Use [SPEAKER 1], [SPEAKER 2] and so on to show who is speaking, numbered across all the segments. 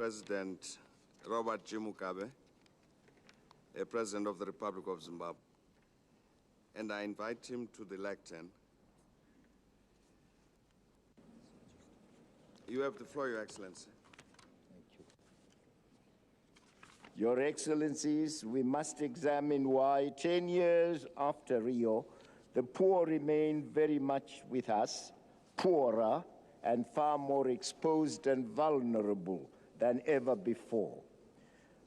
[SPEAKER 1] President Robert G. Mugabe, a President of the Republic of Zimbabwe, and I invite him to the lectern. You have the floor, Your Excellency.
[SPEAKER 2] Thank you. Your Excellencies, we must examine why 10 years after Rio, the poor remain very much with us, poorer and far more exposed and vulnerable than ever before.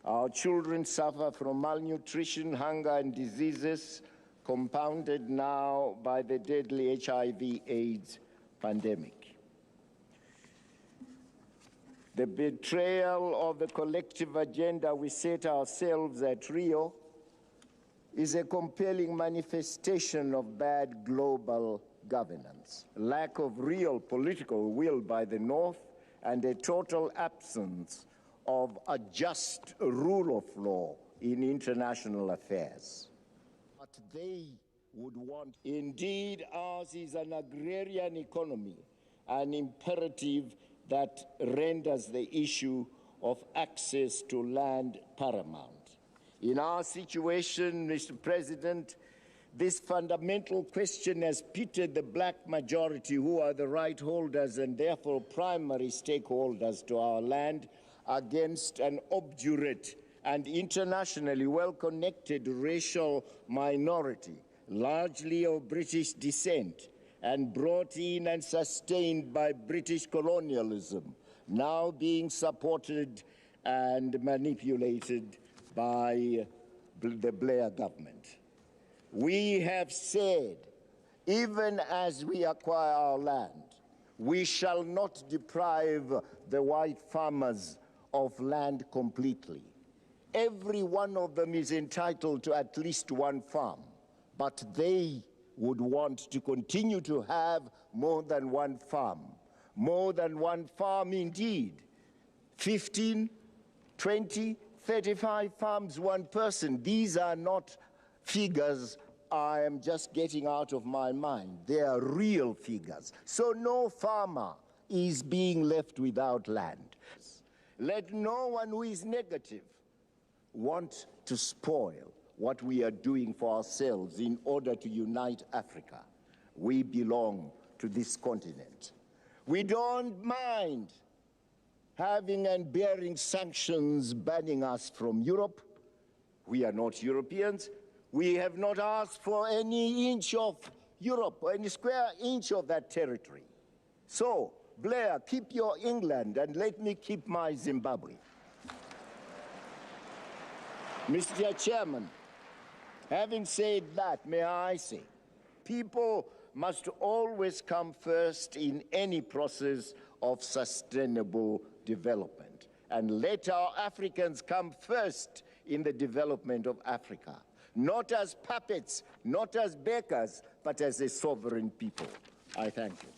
[SPEAKER 2] Our children suffer from malnutrition, hunger, and diseases compounded now by the deadly HIV/AIDS pandemic. The betrayal of the collective agenda we set ourselves at Rio is a compelling manifestation of bad global governance, lack of real political will by the North, and a total absence of a just rule of law in international affairs. But they would want. Indeed, ours is an agrarian economy, an imperative that renders the issue of access to land paramount. In our situation, Mr. President, this fundamental question has pitted the black majority, who are the right holders and therefore primary stakeholders to our land, against an obdurate and internationally well-connected racial minority, largely of British descent, and brought in and sustained by British colonialism, now being supported and manipulated by the Blair government. We have said, even as we acquire our land, we shall not deprive the white farmers of land completely. Every one of them is entitled to at least one farm, but they would want to continue to have more than one farm. More than one farm indeed. 15, 20, 35 farms, one person. These are not figures I am just getting out of my mind. They are real figures. So no farmer is being left without land. Let no one who is negative want to spoil what we are doing for ourselves in order to unite Africa. We belong to this continent. We don't mind having and bearing sanctions banning us from Europe. We are not Europeans. We have not asked for any inch of Europe, or any square inch of that territory. So, Blair, keep your England and let me keep my Zimbabwe. Mr. Chairman, having said that, may I say, people must always come first in any process of sustainable development. And let our Africans come first in the development of Africa, not as puppets, not as beggars, but as a sovereign people. I thank you.